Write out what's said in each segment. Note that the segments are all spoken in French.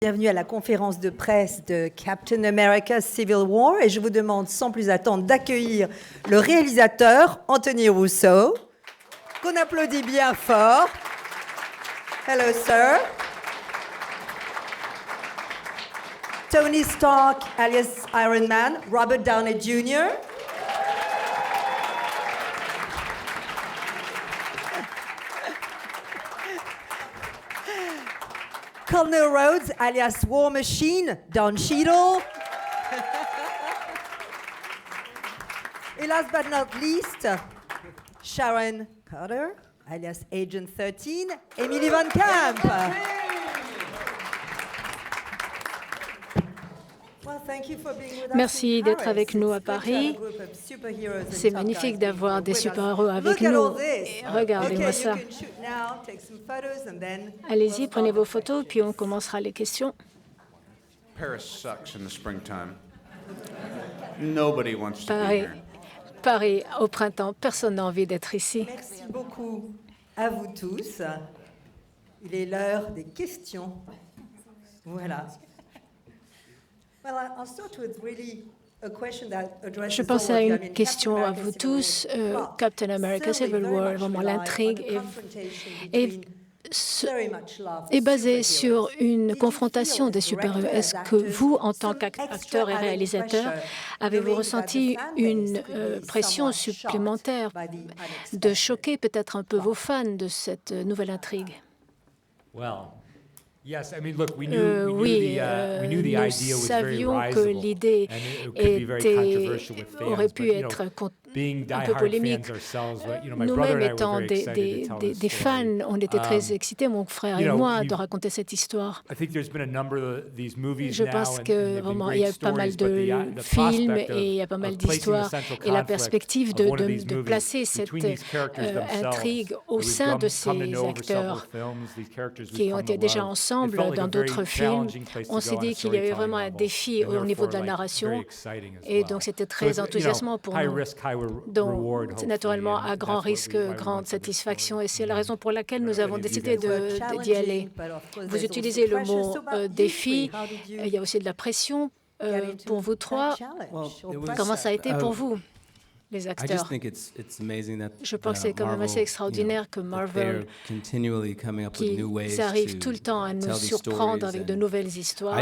Bienvenue à la conférence de presse de Captain America Civil War et je vous demande sans plus attendre d'accueillir le réalisateur Anthony Russo, qu'on applaudit bien fort. Hello, sir. Tony Stark, alias Iron Man, Robert Downey Jr. Colonel Rhodes, alias War Machine, Don Cheadle. Et last but not least, Sharon Carter, alias Agent 13, Emily Van Camp. Merci d'être avec nous à Paris. C'est magnifique d'avoir des super-héros avec nous. Et regardez-moi ça. Allez-y, prenez vos photos, puis on commencera les questions. Paris au printemps, personne n'a envie d'être ici. Merci beaucoup à vous tous. Il est l'heure des questions. Voilà. Je pense à une question à vous tous. Captain America Civil War, vraiment l'intrigue est basée sur une confrontation des super-héros. Est-ce que vous, en tant qu'acteur et réalisateur, avez-vous ressenti une pression supplémentaire de choquer peut-être un peu vos fans de cette nouvelle intrigue? Oui, nous savions que l'idée aurait pu être un peu polémique. Nous-mêmes étant des fans, on était très excités, mon frère et moi, de raconter cette histoire. Je pense que vraiment, il y a pas mal de films et il y a pas mal d'histoires. Et la perspective de placer cette intrigue au sein de ces acteurs qui ont été déjà ensemble dans d'autres films, on s'est dit qu'il y avait vraiment un défi au niveau de la narration et donc c'était très enthousiasmant pour nous. Donc, c'est naturellement à grand risque, grande satisfaction et c'est la raison pour laquelle nous avons décidé d'y aller. Vous utilisez le mot défi, il y a aussi de la pression pour vous trois. Comment ça a été pour vous, les acteurs? Je pense que c'est quand même assez extraordinaire que Marvel, qui arrive tout le temps à nous surprendre avec de nouvelles histoires.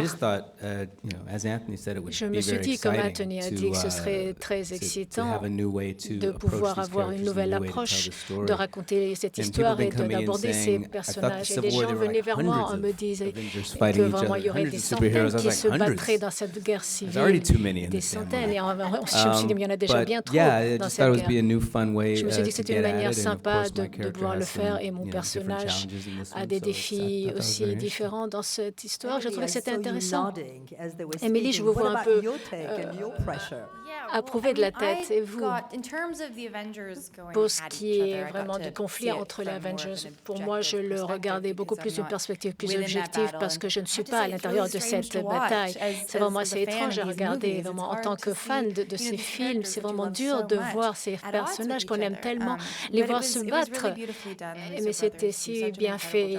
Je me suis dit, comme Anthony a dit, que ce serait très excitant de pouvoir avoir une nouvelle approche, de raconter cette histoire et d'aborder ces personnages. Et des gens venaient vers moi en me disant que vraiment il y aurait des centaines qui se battraient dans cette guerre civile, des centaines. Et je me suis dit, mais il y en a déjà bien trop. Dans cette guerre. Je me suis dit que c'était une manière sympa de pouvoir le faire et mon personnage a des défis aussi différents dans cette histoire. Je trouvais que c'était intéressant. Émilie, je vous vois un peu approuver de la tête. Et vous, pour ce qui est vraiment du conflit entre les Avengers, pour moi, je le regardais beaucoup plus d'une perspective plus objective parce que je ne suis pas à l'intérieur de cette bataille. C'est vraiment assez étrange à regarder. Vraiment, en tant que fan de ces films, c'est vraiment dur de voir ces personnages qu'on aime tellement, les voir se battre. Mais c'était si bien fait.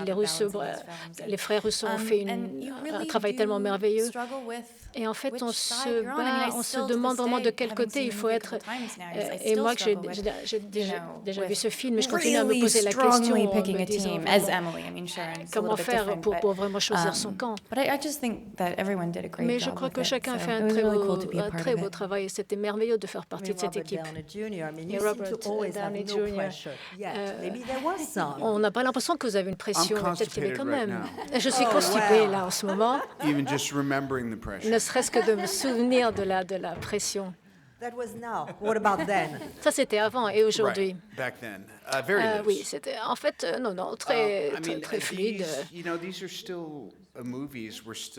Les frères Russo ont fait un travail tellement merveilleux. Et en fait, on se bat, on se demande vraiment de quel côté il faut être. Et moi, j'ai déjà vu ce film, mais je continue à me poser la question en me disant comment faire pour vraiment choisir son camp. Mais je crois que chacun a fait un très beau travail et c'était merveilleux de faire partie de cette équipe. Et Robert Downey Jr. On n'a pas l'impression que vous avez une pression, peut-être qu'il y avait quand même. Je suis constipée là en ce moment, ne serait-ce que de me souvenir de la pression. Ça, c'était avant et aujourd'hui. Oui, c'était en fait, non, très fluide.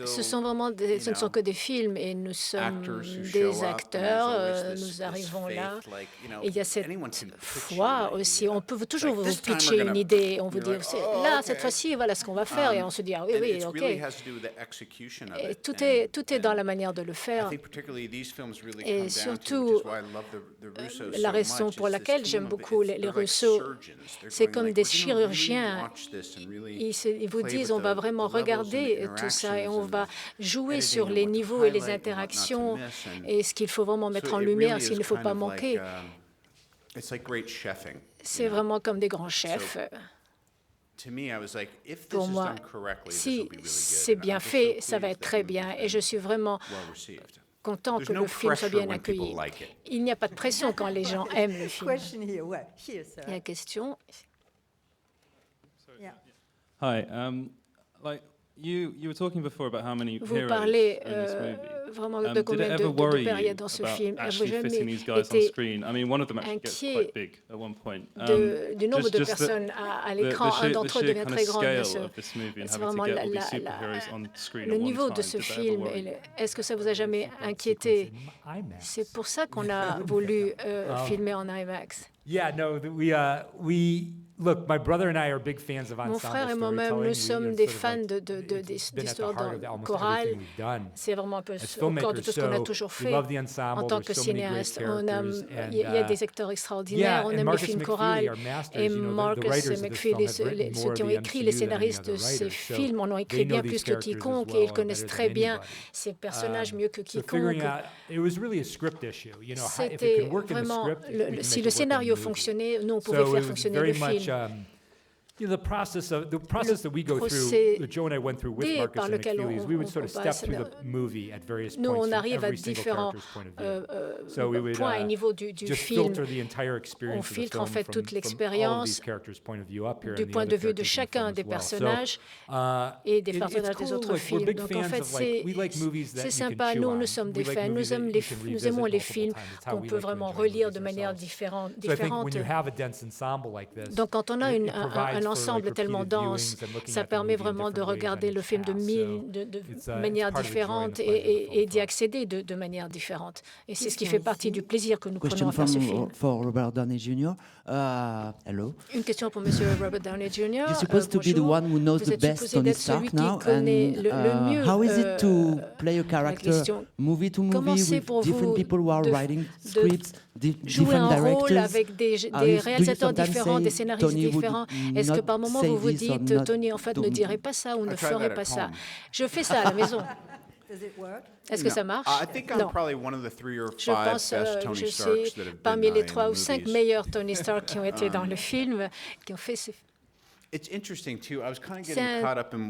Ce sont vraiment ce ne sont que des films et nous sommes des acteurs, nous arrivons là. Et il y a cette foi aussi, on peut toujours vous pitcher une idée, on vous dit, là, cette fois-ci, voilà ce qu'on va faire, et on se dit, ah oui, OK. Et tout est dans la manière de le faire. Et surtout, la raison pour laquelle j'aime beaucoup les Russo, c'est comme des chirurgiens. Ils vous disent, on va vraiment regarder expliquer tout ça et on va jouer sur les niveaux et les interactions et ce qu'il faut vraiment mettre en lumière, ce qu'il ne faut pas manquer. C'est vraiment comme des grands chefs. Pour moi, si c'est bien fait, ça va être très bien et je suis vraiment content que le film soit bien accueilli. Il n'y a pas de pression quand les gens aiment le film. Il y a une question. Hi. You were talking before about how many Vous heroes parlez in this movie. Vraiment de combien de périodes dans ce film. Avez-vous jamais été One of them actually gets inquiet quite big at one point. du nombre de personnes à l'écran? Un d'entre eux devient très grand. C'est vraiment le niveau de ce film. Est-ce que ça vous a jamais inquiété? C'est pour ça qu'on a voulu filmer en IMAX. Yeah, no, look, my brother and I are big fans of ensemble Mon frère et moi-même, nous sommes des fans d'histoires chorales. C'est vraiment un peu au cœur de tout ce qu'on a toujours fait. En tant que cinéaste, il y a des acteurs extraordinaires, on aime les films chorales. Et Marcus McPhee, ceux qui ont écrit les scénaristes de ces films, en ont écrit bien plus que quiconque et ils connaissent très bien ces personnages mieux que quiconque. C'était vraiment, si le scénario fonctionnait, nous, on pouvait faire fonctionner le film. The process that we go through, that Joe and I went through with Marcus and McFeely's, we would sort of step through the movie at various points on from arrive à every single différents character's point of view. So we would points et niveaux du just film. filter the entire experience On filtre of en the fait film toute from all of l'expérience these characters' point of view up here du and the point other de vue de characters in the chacun film des as well. personnages et des personnages des autres films. Donc en fait, c'est sympa. Nous sommes des fans. Nous aimons les films qu'on peut vraiment relire de manière différente. Donc quand on a un ensemble tellement dense, ça permet vraiment de regarder le film de manière différente et d'y accéder de manière différente. Et c'est ce qui fait partie du plaisir que nous prenons à faire ce film. For Robert Downey Jr. Hello. Une question pour Monsieur Robert Downey Jr. You're supposed to be the one who knows the best Tony Stark now, and how is it to play a character movie to movie with different people who are writing scripts, jouer different un rôle directors? avec des réalisateurs différents, des scénaristes différents. Est-ce que par moment vous vous dites, Tony, en fait, ne dirait pas ça ou ne ferait pas ça? Je fais ça à la maison. Est-ce que ça marche? Non. Je pense que je suis parmi les 3 ou 5 meilleurs Tony Stark qui ont été dans le film, qui ont fait ce film. C'est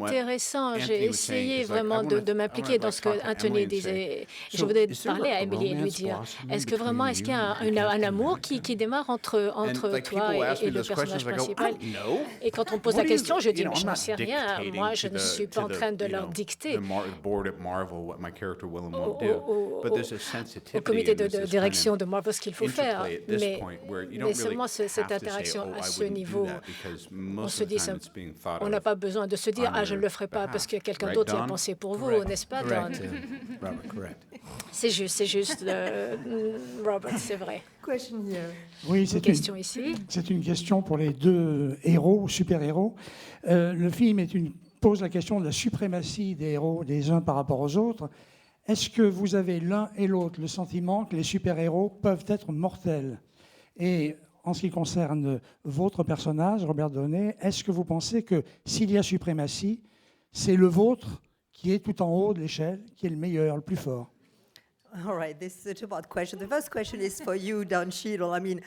intéressant. J'ai essayé vraiment de m'impliquer dans ce que Anthony disait. Je voudrais parler à Emily et lui dire, est-ce qu'il y a un amour qui démarre entre toi et le personnage principal? Et quand on pose la question, je dis, je n'en sais rien. Moi, je ne suis pas en train de leur dicter au comité de direction de Marvel ce qu'il faut faire. Mais seulement cette interaction à ce niveau, on se dit, on n'a pas besoin de se dire, je ne le ferai pas parce que quelqu'un d'autre y a pensé pour vous, n'est-ce pas, Don? C'est juste, Robert, c'est vrai. Oui, une question ici. C'est une question pour les 2 héros, super-héros. Le film pose la question de la suprématie des héros les uns par rapport aux autres. Est-ce que vous avez l'un et l'autre le sentiment que les super-héros peuvent être mortels? Et en ce qui concerne votre personnage, Robert Downey, est-ce que vous pensez que s'il y a suprématie, c'est le vôtre qui est tout en haut de l'échelle, qui est le meilleur, le plus fort? All right, this is a two-part question. The first question is for you, Don Cheadle. I mean,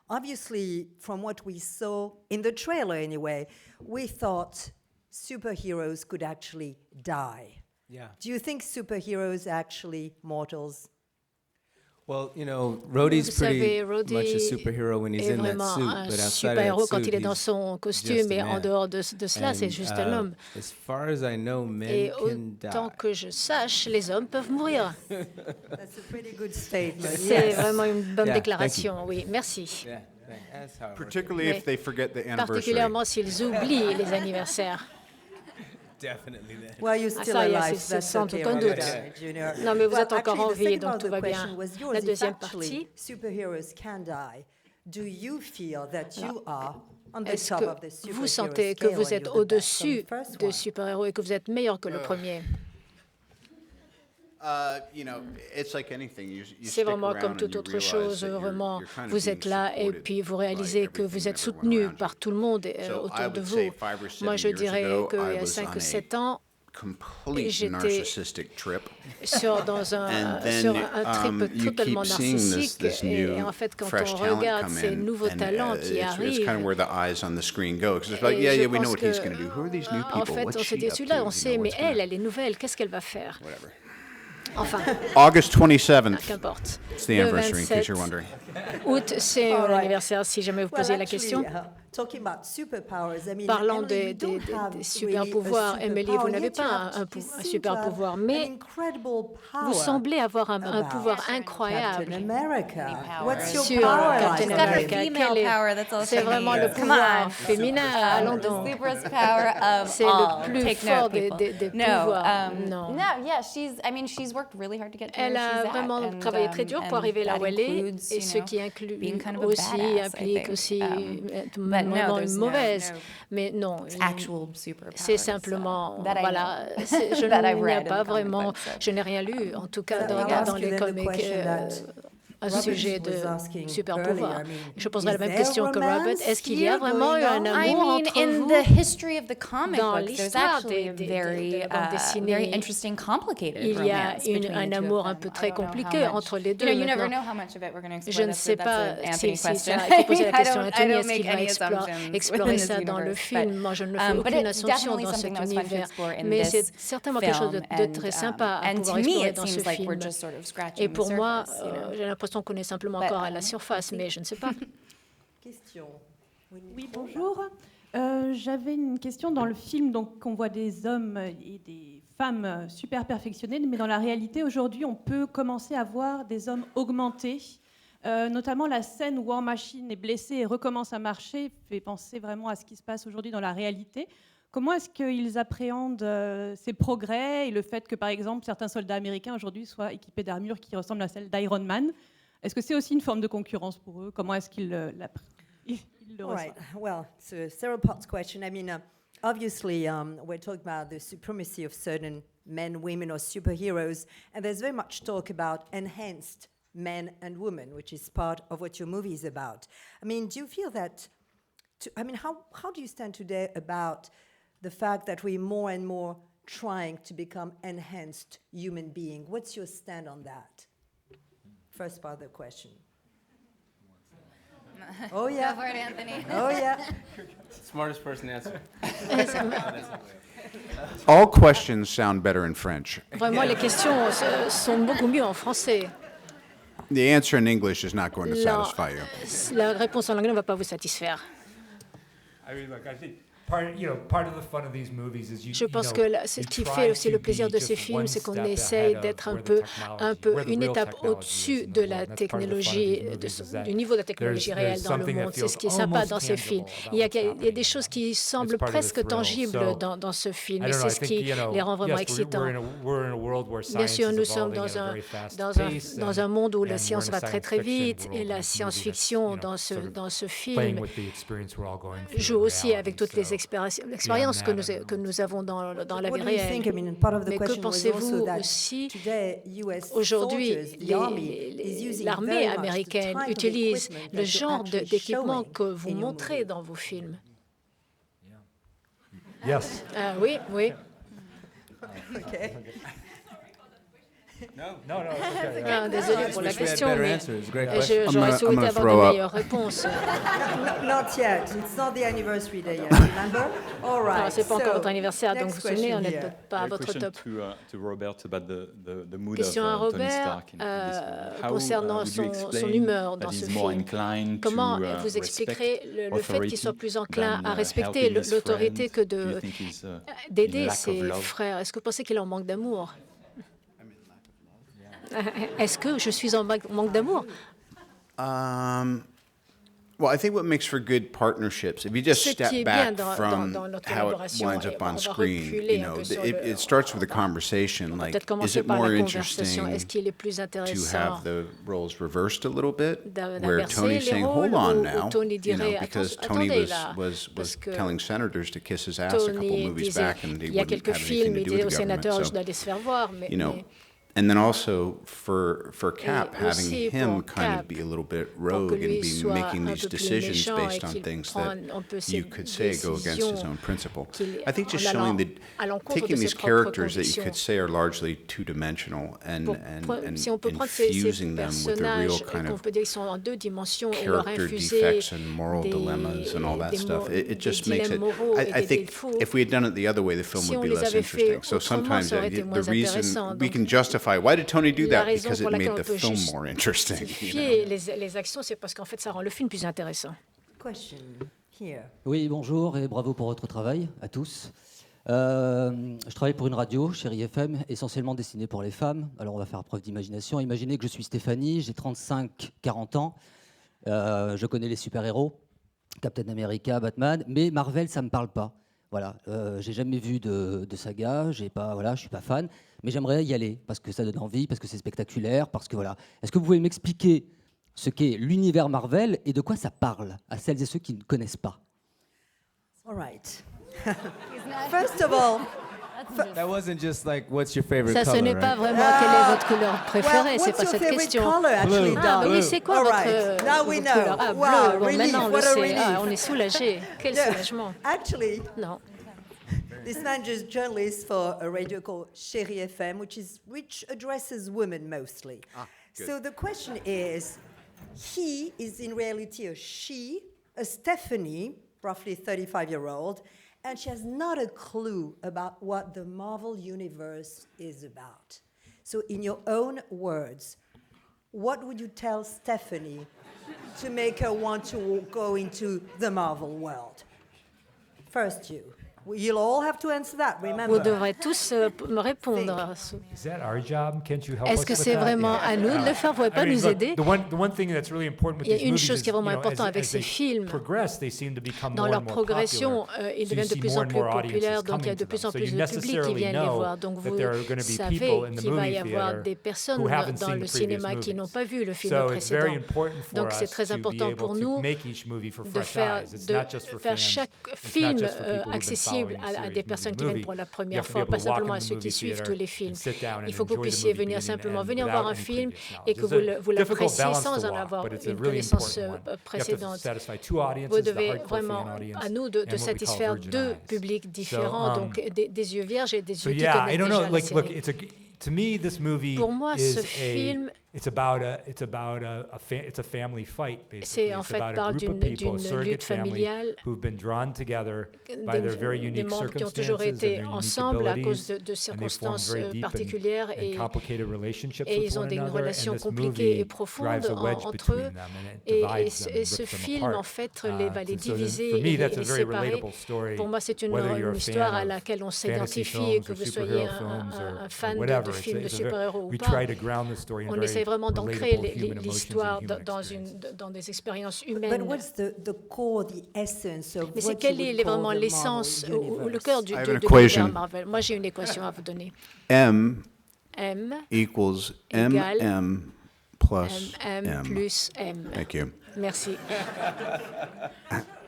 obviously, from what we saw in the trailer anyway, we thought superheroes could actually die. Yeah. Do you think superheroes are actually mortals? Well, Rhodey's pretty much a superhero when he's in that suit, but outside of that suit, quand il est dans son costume, et en dehors de cela, c'est juste un homme. As far as I know, men can die. Autant que je sache, les hommes peuvent mourir. That's a pretty good statement. C'est vraiment une bonne déclaration, oui. Merci. Particulièrement s'ils oublient les anniversaires. Well, you're still alive, that's sans okay, aucun Robert doute. Downey Jr. Non, mais vous êtes Well, encore en actually, vie, the second donc tout va part of the bien. question was yours. La If deuxième actually partie, superheroes can die, do you feel that you are on the est-ce top of the que vous superhero sentez que scale vous and êtes you're the best on au-dessus the first de one? super-héros et que vous êtes meilleur que le premier? C'est vraiment comme toute autre chose. Vraiment, vous êtes là et puis vous réalisez que vous êtes soutenu par tout le monde autour de vous. Moi, je dirais qu'il y a 5 ou 7 ans, complete narcissistic trip. Dans un trip totalement narcissique. Et en fait, quand on regarde ces nouveaux talents qui arrivent, it's kind of where the eyes on the screen go, because it's like, yeah, we know what he's going to do. Who are these new people? En fait, on se dit, celui-là, on sait, mais elle est nouvelle, qu'est-ce qu'elle va faire? Whatever. Enfin, August 27th. Qu'importe. It's the anniversary, in case you're wondering. Août, c'est l'anniversaire, si jamais vous posez la question. Parlant des super pouvoirs, Emily, vous n'avez pas un super pouvoir, mais vous semblez avoir un pouvoir incroyable sur Captain America. C'est vraiment le pouvoir féminin. Allons donc. C'est le plus fort des pouvoirs. Non. Elle a vraiment travaillé très dur pour arriver là où elle est, et ce qui implique aussi vraiment une mauvaise. Mais non, c'est simplement, voilà, je n'ai rien lu, en tout cas dans les comics, un sujet de super pouvoir. Je poserai la même question que Robert. Est-ce qu'il y a vraiment eu un amour entre vous? Dans l'histoire des bandes dessinées, il y a un amour un peu très compliqué entre les deux. Je ne sais pas si ça a été posé la question à Tony, est-ce qu'il va explorer ça dans le film? Moi, je ne fais aucune assumption dans cet univers, mais c'est certainement quelque chose de très sympa à pouvoir explorer dans ce film. Et pour moi, j'ai l'impression qu'on est simplement encore à la surface, mais je ne sais pas. Question. Oui, bonjour. J'avais une question. Dans le film, donc, on voit des hommes et des femmes super perfectionnés, mais dans la réalité, aujourd'hui, on peut commencer à voir des hommes augmentés. Notamment la scène où War Machine est blessé et recommence à marcher fait penser vraiment à ce qui se passe aujourd'hui dans la réalité. Comment est-ce qu'ils appréhendent ces progrès et le fait que, par exemple, certains soldats américains aujourd'hui soient équipés d'armures qui ressemblent à celles d'Iron Man? Est-ce que c'est aussi une forme de concurrence pour eux? Comment est-ce qu'ils le reçoivent? Right. Well, it's a several-part question. I mean, obviously, we're talking about the supremacy of certain men, women, or superheroes, and there's very much talk about enhanced men and women, which is part of what your movie is about. I mean, do you feel that? How do you stand today about the fact that we're more and more trying to become enhanced human beings? What's your stand on that? First part of the question. Oh yeah. Go for it, Anthony. Oh yeah. Smartest person to answer. All questions sound better in French. Vraiment, les questions sont beaucoup mieux en français. The answer in English is not going to satisfy you. La réponse en anglais ne va pas vous satisfaire. I mean, look, I think part of the fun of these movies is Je pense que ce qui fait aussi le plaisir de ces films, c'est qu'on essaye d'être un peu une étape au-dessus de la technologie, du niveau de la technologie réelle dans le monde. C'est ce qui est sympa dans ces films. Il y a des choses qui semblent presque tangibles dans ce film, et c'est ce qui les rend vraiment excitants. Bien sûr, nous sommes dans un monde où la science va très très vite, et la science-fiction dans ce film joue aussi avec toutes les l'expérience que nous avons dans la vie réelle. Mais que pensez-vous aussi aujourd'hui, l'armée américaine utilise le genre d'équipement que vous montrez dans vos films? Yes. Oui, oui. Okay. No, it's okay. Désolé pour la question, mais j'aurais souhaité avoir de meilleures réponses. Not yet. It's not the anniversary day yet, remember? All right. C'est pas encore votre anniversaire, donc vous vous souvenez, on n'est pas à votre top. Question à Robert concernant son humeur dans ce film. Comment vous expliquerez le fait qu'il soit plus enclin à respecter l'autorité que d'aider ses frères? Est-ce que vous pensez qu'il en manque d'amour? Est-ce que je suis en manque d'amour? Well, I think what makes for good partnerships, if you just step back from how it winds up on screen, it starts with a conversation, like, is it more interesting to have the roles reversed a little bit, where Tony's saying, hold on now, because Tony was telling senators to kiss his ass a couple movies back, and he wouldn't have anything to do with the government. So, And then also for Cap, having him kind of be a little bit rogue and be making these decisions based on things that you could say go against his own principle. I think just showing that taking these characters that you could say are largely two-dimensional and infusing them with the real kind of character defects and moral dilemmas and all that stuff. It just makes it, I think if we had done it the other way, the film would be less interesting. So sometimes the reason we can justify why did Tony do that? Because it made the film more interesting. Les actions, c'est parce qu'en fait, ça rend le film plus intéressant. Question here. Oui, bonjour et bravo pour votre travail à tous. Je travaille pour une radio, Chérie FM, essentiellement destinée pour les femmes. Alors on va faire preuve d'imagination. Imaginez que je suis Stéphanie, j'ai 35-40 ans. Je connais les super-héros, Captain America, Batman, mais Marvel, ça ne me parle pas. Voilà, j'ai jamais vu de saga, je suis pas fan, mais j'aimerais y aller parce que ça donne envie, parce que c'est spectaculaire, parce que voilà. Est-ce que vous pouvez m'expliquer ce qu'est l'univers Marvel et de quoi ça parle à celles et ceux qui ne connaissent pas? All right. First of all, that wasn't just like what's your favorite color. Ça, ce n'est pas vraiment quelle est votre couleur préférée, c'est pas cette question. Oui, c'est quoi votre couleur? Ah, bleu. Bon, maintenant on le sait. Ah, on est soulagé. Quel soulagement. Actually, non. This man is a journalist for a radio called Chérie FM, which addresses women mostly. So the question is, he is in reality a she, a Stephanie, roughly 35-year-old, and she has not a clue about what the Marvel Universe is about. So in your own words, what would you tell Stephanie to make her want to go into the Marvel world? First you. You'll all have to answer that, remember. Vous devrez tous me répondre. Is that our job? Can't you help Est-ce que c'est vraiment à nous de le faire? Vous ne pouvez pas nous aider? Il y a une chose qui est vraiment importante avec ces films. Dans leur progression, ils deviennent de plus en plus populaires, donc il y a de plus en plus de public qui viennent les voir. Donc vous savez qu'il va y avoir des personnes dans le cinéma qui n'ont pas vu le film précédent. Donc c'est très important pour nous de faire chaque film accessible à des personnes qui viennent pour la première fois, pas simplement à ceux qui suivent tous les films. Il faut que vous puissiez venir simplement venir voir un film et que vous l'appréciez sans en avoir une connaissance précédente. Vous devez vraiment, à nous, de satisfaire deux publics différents, donc des yeux vierges et des yeux qui connaissent déjà la série. To me, this movie Pour moi, ce film, it's a family fight, basically. C'est en fait parle d'une lutte familiale, des membres qui ont toujours été ensemble à cause de circonstances particulières et ils ont une relation compliquée et profonde entre eux. Et ce film, en fait, va les diviser et les séparer. Pour moi, c'est une histoire à laquelle on s'identifie et que vous soyez un fan de films de super-héros ou pas. On essaie vraiment d'ancrer l'histoire dans des expériences humaines. Mais c'est quelle est vraiment l'essence ou le cœur de l'univers Marvel? Moi, j'ai une équation à vous donner. M equals MM plus M plus M. Thank you. Merci.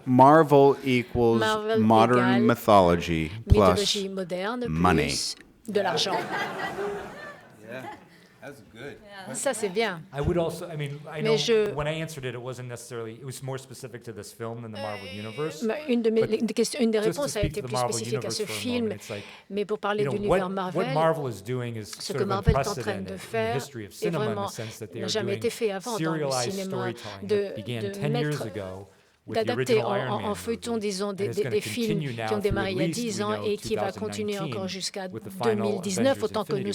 Marvel equals modern mythology plus moderne money. Plus de l'argent. That's good. Ça c'est bien. I would also, I mean, I know when I answered it, it wasn't necessarily, it was more specific to this film than the Marvel Universe. Une des réponses a été plus spécifique à ce film, mais pour parler de l'univers Marvel, ce que Marvel est en train de faire est vraiment n'a jamais été fait avant dans le cinéma, d'adapter en feuilleton, disons, des films qui ont démarré il y a 10 ans et qui va continuer encore jusqu'à 2019, autant que nous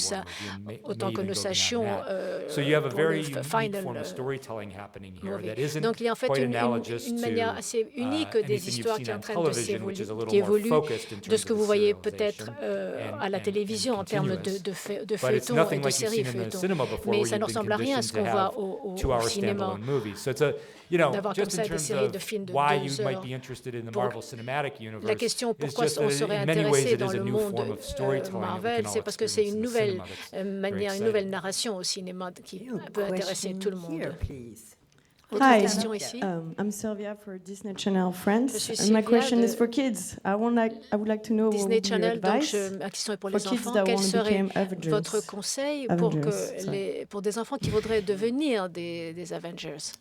sachions pour le final movie. Donc il y a en fait une manière assez unique des histoires qui est en train qui évolue de ce que vous voyez peut-être à la télévision en termes de feuilletons et de séries feuilletons. Mais ça ne ressemble à rien à ce qu'on voit au cinéma. D'avoir comme ça des séries de films de 2 heures. La question pourquoi on serait intéressé dans le monde Marvel, c'est parce que c'est une nouvelle manière, une nouvelle narration au cinéma qui peut intéresser tout le monde. Autre question ici. I'm Sylvia for Disney Channel France. Je suis And my Sylvia question de is for kids. I would like to know Disney what would be your Channel, donc advice ma question est pour for les kids enfants. that Quel want to serait become Avengers? votre conseil pour des enfants qui voudraient devenir des Avengers?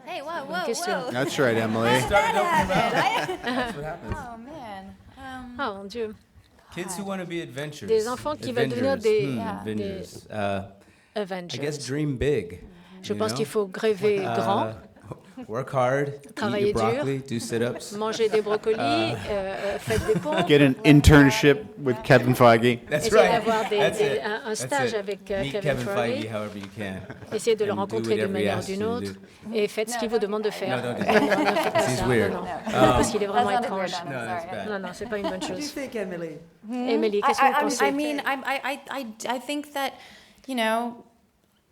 Hey, whoa, whoa, question. whoa. That's right, Emily. That's what happens. Oh, man. Ah, mon Dieu. Kids who want to be adventurers. Des enfants qui veulent devenir des Avengers. Avengers. I guess dream big. Je pense qu'il faut rêver grand, Work hard, travailler eat your dur, broccoli, do sit-ups. manger des brocolis, faites des pompes. Get an internship with Kevin Feige. That's Essayez right. d'avoir That's it. un stage That's it. avec Meet Kevin Feige. however you can. Essayez de le And do rencontrer d'une whatever he manière ou asks d'une you to autre do. et faites ce qu'il vous demande de faire. No, don't do Non, that. non, ne faites pas He's ça. weird. Non, non, parce qu'il est vraiment That's not étrange. weird, No, that's bad. Non, non, c'est pas une bonne Qu'est-ce que tu chose. fais, Emily? Emily, qu'est-ce que vous pensez? I mean, I think that, you know,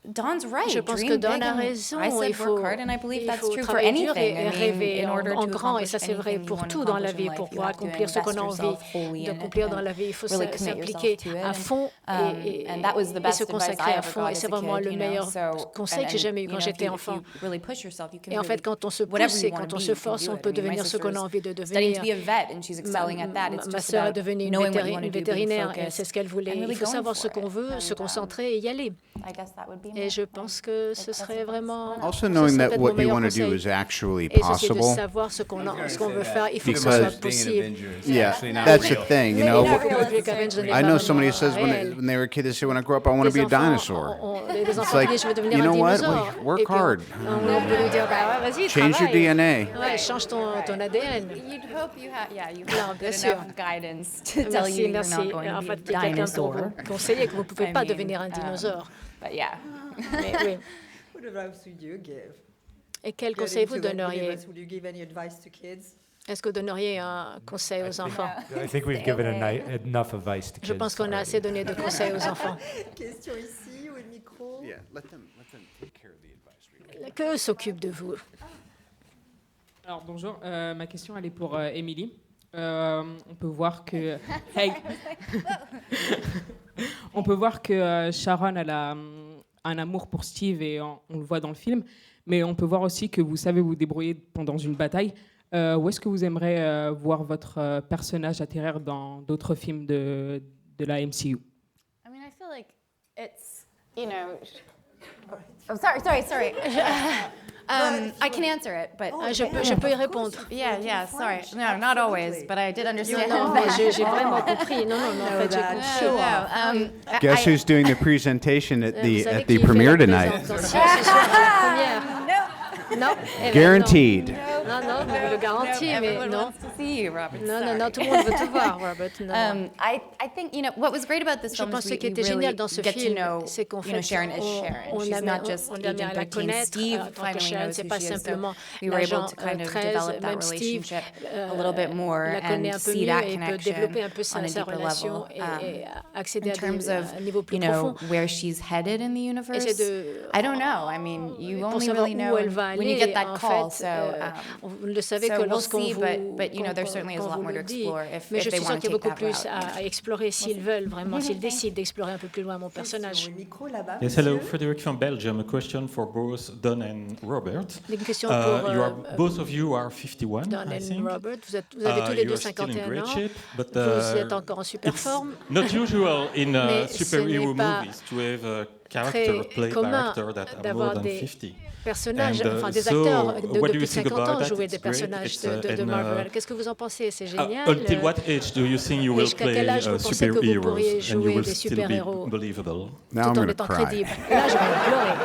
Dawn's right. Je pense Dream que Dawn big, a and raison. I said Il faut, work hard, and I believe il that's faut true for travailler dur anything. et I mean, rêver in order en to grand. Et accomplish ça, c'est vrai anything you pour want to tout dans la accomplish vie. in Pour life, you pouvoir have to accomplir ce qu'on a invest envie yourself wholly in it d'accomplir dans and la vie, il faut really commit s'impliquer yourself to it. à fond And that was the et best se advice consacrer I à ever fond. got Et as c'est a vraiment kid, le you know. meilleur So, conseil que j'ai jamais eu quand j'étais if enfant. you really push yourself, you can Et en fait, really quand on se whatever pousse you et want quand to on be, se you can force, do on it. peut I mean, my devenir ce qu'on a sister's envie de studying devenir. to be a vet, and she's excelling at that. It's Ma just sœur est about devenue knowing what you want une to do, being vétérinaire, et focused, c'est ce qu'elle voulait. and really Il faut going savoir for ce qu'on it. veut, se And, concentrer et y aller. I guess that would be Et my je pense que ce serait vraiment. Also ce knowing serait that peut-être what mon you meilleur want to do conseil. is actually Et ceci de possible. savoir ce qu'on veut faire, il faut que ce Because- soit possible. Yeah, that's the thing, you know. I know somebody who says when they were a kid, they say, when I grow up, I want to be a dinosaur. Des It's enfants like, qui disent, je veux devenir you un know what? dinosaure. Work Et puis, hard. on peut lui dire, bah, ouais, vas-y, Change your travaille. DNA. Ouais, change ton ADN. You'd hope you have Non, bien good sûr. enough guidance to tell you you're Merci. not going En to fait, be il y a a quelqu'un pour dinosaur. vous conseiller que vous ne pouvez I pas mean, devenir un dinosaure. But yeah. Mais oui. What advice would you give? Et quel conseil vous donneriez? Would you give any advice to kids? Est-ce que vous donneriez un conseil aux enfants? I think we've given enough advice to kids. Je pense qu'on a assez donné de conseils aux enfants. Question ici, où est le micro? Yeah, let them take care of the advice. Que s'occupe de vous? Alors bonjour, ma question elle est pour Émilie. On peut voir que hey. On peut voir que Sharon elle a un amour pour Steve et on le voit dans le film, mais on peut voir aussi que vous savez vous débrouiller pendant une bataille. Où est-ce que vous aimeriez voir votre personnage atterrir dans d'autres films de la MCU? I mean, I feel like it's, you know. Oh, sorry. I can answer it, but Je peux y répondre. yeah. Sorry, no, not always, but I did understand. Non, mais j'ai vraiment compris. Non, en fait, j'ai compris. Guess who's doing the presentation at Vous savez the qui fait premiere la tonight? présentation ce soir à la première? Non. Guaranteed. Non, je vous le garantis, mais Everyone non. wants to see you, Robert. Non, tout le monde veut te voir, Robert. Non. I think, you know, what was great about this Je film pense is ce qui était génial dans ce get to film, know, c'est qu'en you know, fait, Sharon is Sharon. She's not just on a mis à Agent la 13. connaître. Steve En tant que finally Sharon, knows c'est who pas she is. So simplement we were able l'agent to kind of 13, develop that même Steve relationship a little bit more la connaît and un peu see mieux that et peut connection développer un peu on sa a deeper relation level. et accéder In terms à of, un niveau plus you know, profond. where she's headed in the universe, I don't know. I mean, you Pour only savoir really où know elle va when you aller, get that en call. fait, So, vous ne le savez so que we'll lorsqu'on see, vous but you know, there certainly is a lot more to explore mais je if they suis sûre want qu'il to y a take beaucoup that plus route. à explorer s'ils veulent vraiment, s'ils décident d'explorer un peu plus loin mon personnage. Micro là-bas. Yes, hello, Frederick from Belgium. A question for both Don and Robert. Une question pour Both of you are 51, Don I and think. Robert. Vous avez tous les deux You're still in 51 great ans. shape, but Vous êtes encore en super it's forme. not usual in Mais ce superhero n'est pas movies to have a character played by commun actors that are more d'avoir than des 50. personnages, And, enfin des so acteurs de what do plus you de think 50 about ans that? jouer It's des great. personnages It's, de Marvel. Qu'est-ce que vous en pensez? C'est génial. Until what age do you think you will jusqu'à quel play âge vous pensez que vous pourriez superheroes and you jouer will des still super-héros be believable? tout en étant crédible? Et là, je vais pleurer.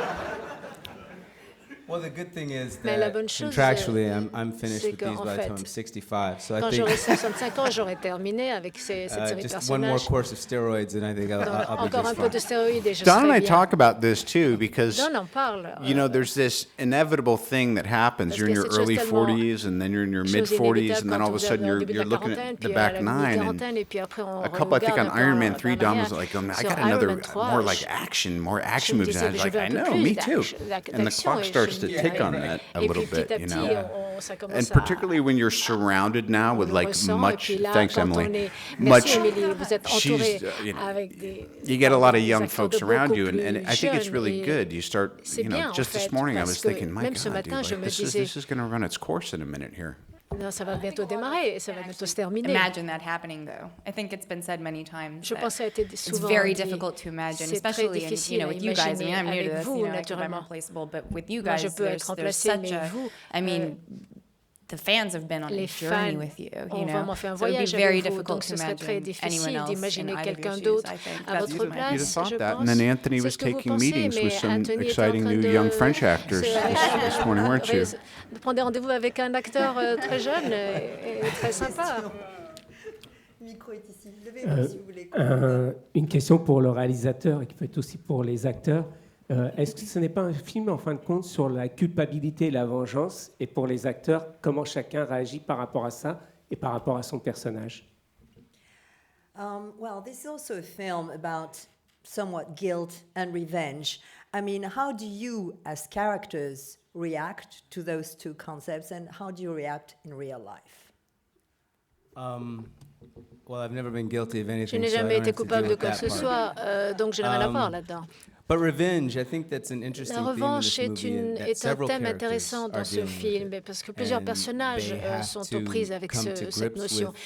Well, the good thing is Mais la that bonne chose, contractually, I'm finished c'est with these qu'en by the time fait, I'm 65. So I quand think j'aurai 65 ans, j'aurai terminé avec cette série de just one more personnages. course of steroids, and I think I'll be Encore un just peu fine. de stéroïdes et je Don and serai I bien. talk about this too because Don en parle. you know there's this inevitable thing that happens. You're in your early 40s and then you're in your mid 40s and then all of a sudden you're looking at the back nine and a couple I think on Iron Man 3 Don was like, I got another more like action movies. And I was like, I know, me too. And the clock starts to tick on that a little bit, you know. ça commence And particularly when you're surrounded now with like much, thanks Emily, merci Emily, vous êtes entouré avec you get a lot of young folks around you, and I think it's really good. You start, just this morning I was thinking, my God, dude, this is going to run its course in a minute here. Non, ça va bientôt démarrer, ça va bientôt se terminer. Imagine that happening, though. I think it's been said many times. Je pense que ça a été souvent it's very dit. difficult to imagine, C'est especially très difficile with you guys. I mean, I'm new to this, vous, I think I'm naturellement. replaceable, but with you Moi, guys, je peux être there's remplacée, such mais a. vous, I mean, the fans have been on a journey with you. ont vraiment fait un So it'd voyage be very avec vous, difficult donc to ce serait très imagine anyone difficile else in d'imaginer either of quelqu'un your shoes. d'autre I think à votre You'd have place, thought je that. pense. And then Anthony C'est was ce que vous taking pensez, meetings with mais some Anthony était en exciting train new de- young French actors this morning, weren't you? de prendre des rendez-vous avec un acteur très jeune et très sympa. Le micro est ici. Levez-vous si vous voulez. Une question pour le réalisateur et qui peut être aussi pour les acteurs. Est-ce que ce n'est pas un film, en fin de compte, sur la culpabilité et la vengeance, et pour les acteurs, comment chacun réagit par rapport à ça et par rapport à son personnage? Well, this is also a film about somewhat guilt and revenge. I mean, how do you, as characters, react to those two concepts, and how do you react in real life? Well, I've never been guilty of anything. Je n'ai so I jamais don't été have to coupable deal de with quoi que that ce part. soit, donc je n'ai rien à voir là-dedans. But revenge, I think that's an interesting La theme in revanche this movie, and that est un several thème characters intéressant dans are ce dealing with film, it. parce que plusieurs And personnages they have sont to aux prises avec come to cette grips notion. with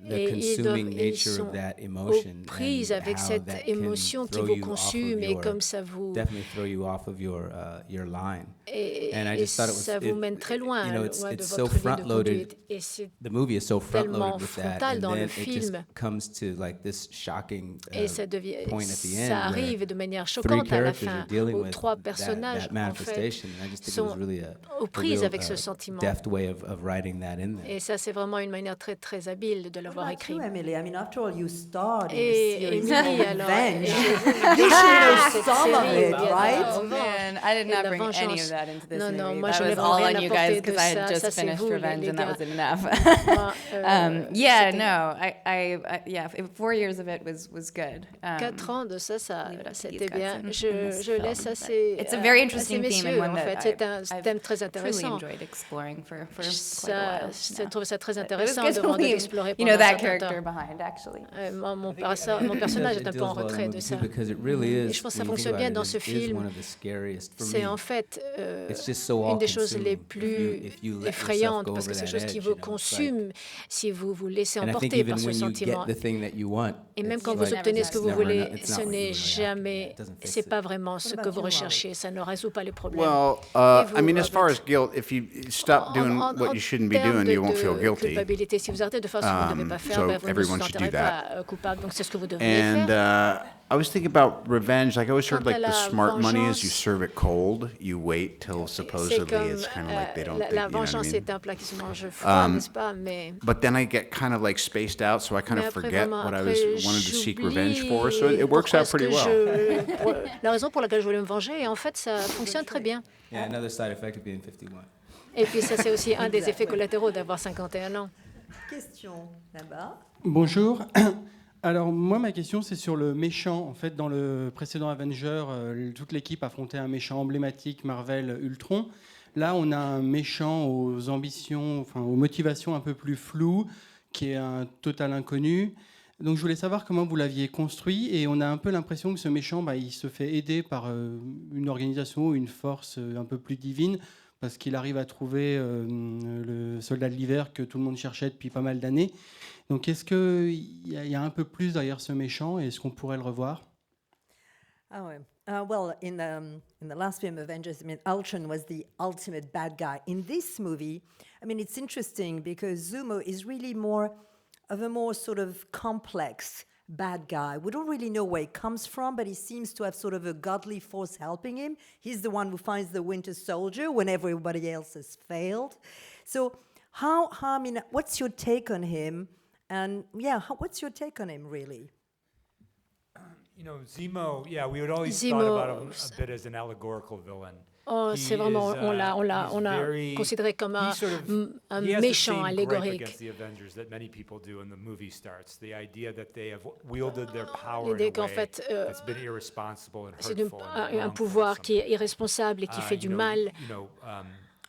the Et consuming ils nature sont of that aux emotion prises and avec how cette that émotion can qui throw vous you off of consume et your- comme ça vous definitely throw you off of your line. et And I just thought it was ça vous mène très loin, you know, it's loin de so votre ligne de front-loaded. conduite. Et c'est The movie is so tellement front-loaded with that, frontal and dans then le it just film. comes to like this shocking Et ça devient, point at the end ça where arrive de manière three choquante à la characters fin, are dealing où with trois that personnages en fait manifestation. And I just think it was sont really aux prises real, avec ce sentiment. deft way of writing that in there. Et ça, c'est vraiment une manière très très habile de l'avoir écrit. You, Emily, I mean, after all, you starred in the Et series Emily, called alors, Revenge. je- You should know cette some of série, it, bien right? Oh man, I did Et not la bring any vengeance. of that into this Non, non, movie. moi, That je n'ai was all rien on you apporté guys de because I ça. had Ça, just c'est finished vous, Revenge les and that gars. wasn't enough. Moi, Yeah, c'était- no, yeah, 4 years of it was good. 4 ans de ça, c'était these guys bien. in Je this laisse film, assez. but it's a very assez interesting theme and messieurs, one en that fait. C'est un I've thème très truly intéressant. enjoyed exploring for quite a Ça, while. je trouve ça très But it was intéressant good de to vraiment leave, d'explorer you pendant know, un that certain character temps. behind, actually. Mon personnage est un peu en retrait de ça. Because it really Et is, je pense que ça when you think fonctionne bien about dans it, ce it is film. one of the scariest for C'est me. en fait It's just so une des choses all-consuming. les plus If you let yourself effrayantes go parce que over c'est quelque that chose qui edge, vous you know, it's like- consume si vous vous laissez And I think emporter even par ce when you sentiment. get the thing that you want, Et même it's quand vous like obtenez ce que it's vous never voulez, enough- it's not ce what n'est you really jamais, It doesn't fix c'est it. pas vraiment ce que vous recherchez. Ça ne résout pas les problèmes. Well, Et vous, I mean, as far Robert? as guilt, if you stop doing what you shouldn't be termes doing, you won't feel de guilty. culpabilité, si vous arrêtez de faire ce que vous ne devez pas faire, so ben, vous ne vous everyone should do sentirez that. pas coupable. Donc c'est ce que vous devriez And faire. I was thinking about revenge. Like I always heard, Quant à like the la smart money is you vengeance, serve it cold. You wait till C'est supposedly comme it's kind of like they don't. la think, you know what I vengeance mean? est un plat qui se mange froid, n'est-ce pas? Mais But then I get kind of like spaced out, so I kind Mais of après, forget vraiment, what I après, wanted to seek j'oublie revenge for. So it works pourquoi out est-ce pretty que well. la raison pour laquelle je voulais me venger, et en fait, ça fonctionne très bien. Yeah, another side effect of being 51. Et puis ça, c'est aussi un des effets collatéraux d'avoir 51 ans. Question là-bas. Bonjour. Alors moi ma question c'est sur le méchant. En fait dans le précédent Avenger, toute l'équipe affrontait un méchant emblématique Marvel Ultron. Là on a un méchant aux ambitions, enfin aux motivations un peu plus floues, qui est un total inconnu. Donc je voulais savoir comment vous l'aviez construit et on a un peu l'impression que ce méchant il se fait aider par une organisation, une force un peu plus divine parce qu'il arrive à trouver le soldat de l'hiver que tout le monde cherchait depuis pas mal d'années. Donc, est-ce qu'il y a un peu plus derrière ce méchant et est-ce qu'on pourrait le revoir? Ah ouais. Well, in the last film, Avengers, I mean, Ultron was the ultimate bad guy. In this movie, I mean, it's interesting because Zemo is really more of a more sort of complex bad guy. We don't really know where he comes from, but he seems to have sort of a godly force helping him. He's the one who finds the Winter Soldier when everybody else has failed. So, I mean, what's your take on him? And yeah, what's your take on him, really? You know, Zemo, yeah, we would always Zemo, thought about him a bit as an allegorical villain. Oh, c'est vraiment, on l'a considéré comme un méchant allégorique. L'idée qu'en fait, c'est un pouvoir qui est irresponsable et qui fait du mal.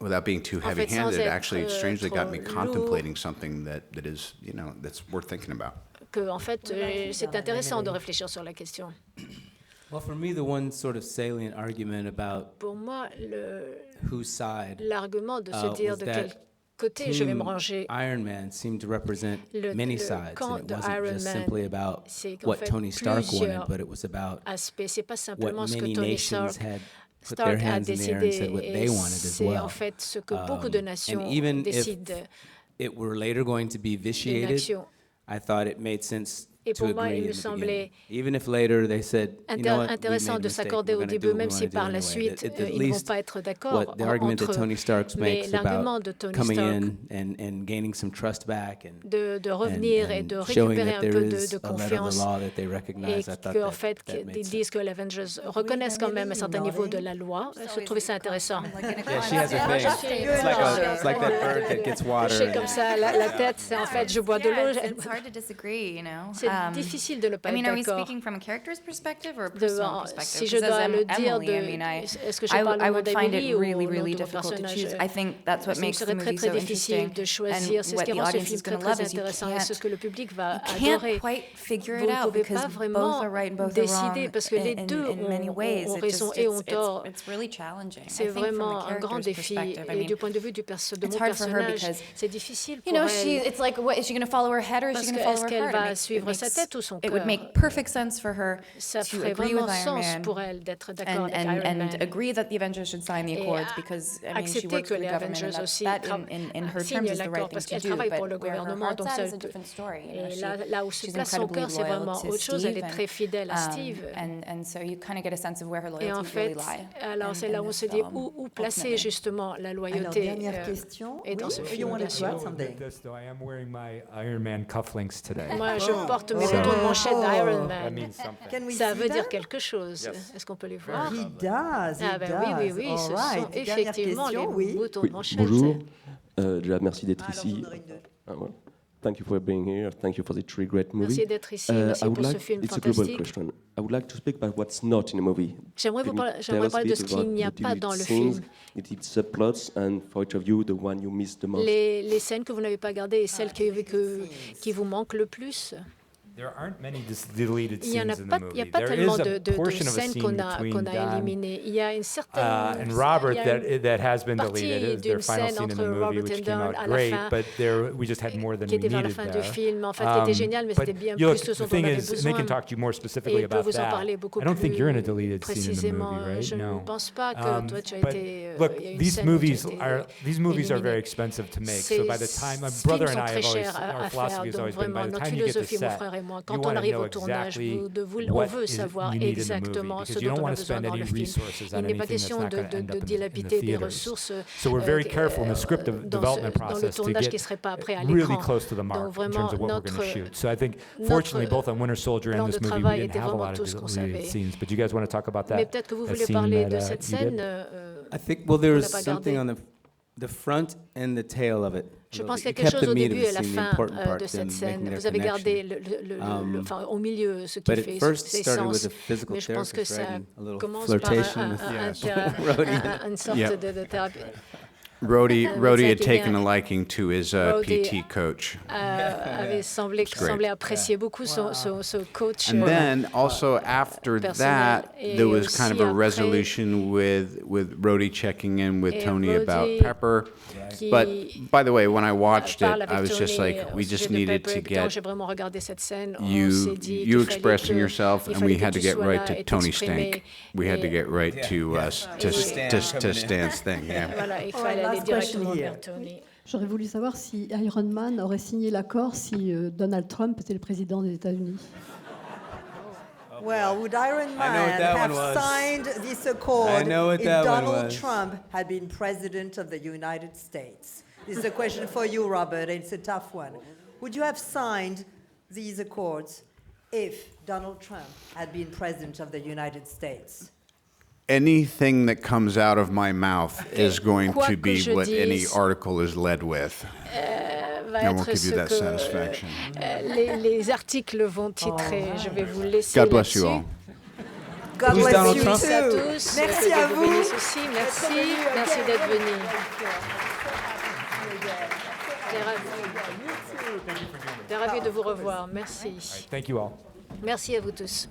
without being too heavy-handed, actually strangely got me contemplating something that is, that's worth thinking about. Que en fait, c'est intéressant de réfléchir sur la question. Well, for me, the one sort of salient argument about Pour moi, whose side l'argument de se dire de quel côté je vais me ranger. Iron Man seemed to represent many sides, and it wasn't just simply about what Tony Stark wanted, but it was about what many nations had put their hands in the air and said what they wanted as well. En fait ce que beaucoup de nations and even décident. if it were later going to be vitiated, I thought it made sense Et pour moi, il me semblait intéressant de s'accorder au début, même si par la suite, ils ne vont pas être d'accord entre eux. Mais l'argument de Tony Stark de revenir et de récupérer un peu de confiance et qu'en fait, ils disent que les Avengers reconnaissent quand même un certain niveau de la loi. Je trouvais ça intéressant. C'est comme ça, la tête, c'est en fait, je bois de l'eau. C'est difficile de ne pas être d'accord. Si je dois le dire, est-ce que je parle au nom d'Emily ou au nom de mon personnage? Ce serait très très difficile de choisir. C'est ce qui rend ce film très très intéressant et c'est ce que le public va adorer. Vous ne pouvez pas vraiment décider parce que les deux ont raison et ont tort. C'est vraiment un grand défi et du point de vue de mon personnage, c'est difficile pour elle. Parce que est-ce qu'elle va suivre sa tête ou son cœur? Ça ferait vraiment sens pour elle d'être d'accord avec Iron Man et accepter que les Avengers aussi signent l'accord parce qu'elle travaille pour le gouvernement. Donc et là où se place son cœur, c'est vraiment autre chose. Elle est très fidèle à Steve. Et en fait, alors c'est là où on se dit où placer justement la loyauté. Alors, dernière question. Et dans ce film, bien sûr. Moi, je porte mes boutons de manchette d'Iron Man. Ça veut dire quelque chose. Est-ce qu'on peut les voir? He does. Oui, ce sont effectivement les boutons de manchette. Bonjour, déjà merci d'être ici. Thank you for being here. Thank you for the three great movies. Merci d'être ici. Merci pour ce film fantastique. It's a global question. I would like to speak about what's not in the movie. J'aimerais parler de ce qu'il n'y a pas dans le film. Subplots and for each of you, the one you missed the most. Les scènes que vous n'avez pas gardées et celles qui vous manquent le plus. Il n'y a pas tellement de scènes qu'on a éliminées. Il y a une certaine partie d'une scène entre Robert et Don à la fin qui était vers la fin du film, en fait, qui était géniale, mais c'était bien plus ce dont on avait besoin. Et il peut vous en parler beaucoup plus précisément. Je ne pense pas que toi, tu as été... These movies are very expensive to make. So by the time my brother and I have always, our philosophy has always been, by the time you get to set, quand on arrive au tournage, on veut savoir exactement ce dont on a besoin dans le film. Il n'est pas question de dilapider des ressources dans le tournage qui ne serait pas prêt à l'écran. Donc vraiment, notre plan de travail était vraiment tout ce qu'on savait. Mais peut-être que vous voulez parler de cette scène. The front and the tail of it. Je pense qu'il y a quelque chose au début et à la fin de cette scène. Vous avez gardé au milieu ce qui fait ses sens. Mais je pense que ça commence par une sorte de thérapie. Rhodey had taken a liking to his PT coach. Avait semblé apprécier beaucoup ce coach. And then also after that, there was kind of a resolution with Rhodey checking in with Tony about Pepper. But by the way, when I watched it, I was just like, we just needed to get you expressing yourself, and we had to get right to Tony Stank. We had to get right to Stan's thing. Yeah. J'aurais voulu savoir si Iron Man aurait signé l'accord si Donald Trump était le président des États-Unis. Well, would Iron Man have signed this accord if Donald Trump had been president of the United States? This is a question for you, Robert, and it's a tough one. Would you have signed these accords if Donald Trump had been president of the United States? Anything that comes out of my mouth is going to be what any article is led with. I won't give you that satisfaction. Les articles vont titrer. Je vais vous laisser God bless you all. God bless Donald you Trump? too. Merci à vous. Merci d'être venus. J'étais ravi de vous revoir. Merci. Thank you all. Merci à vous tous.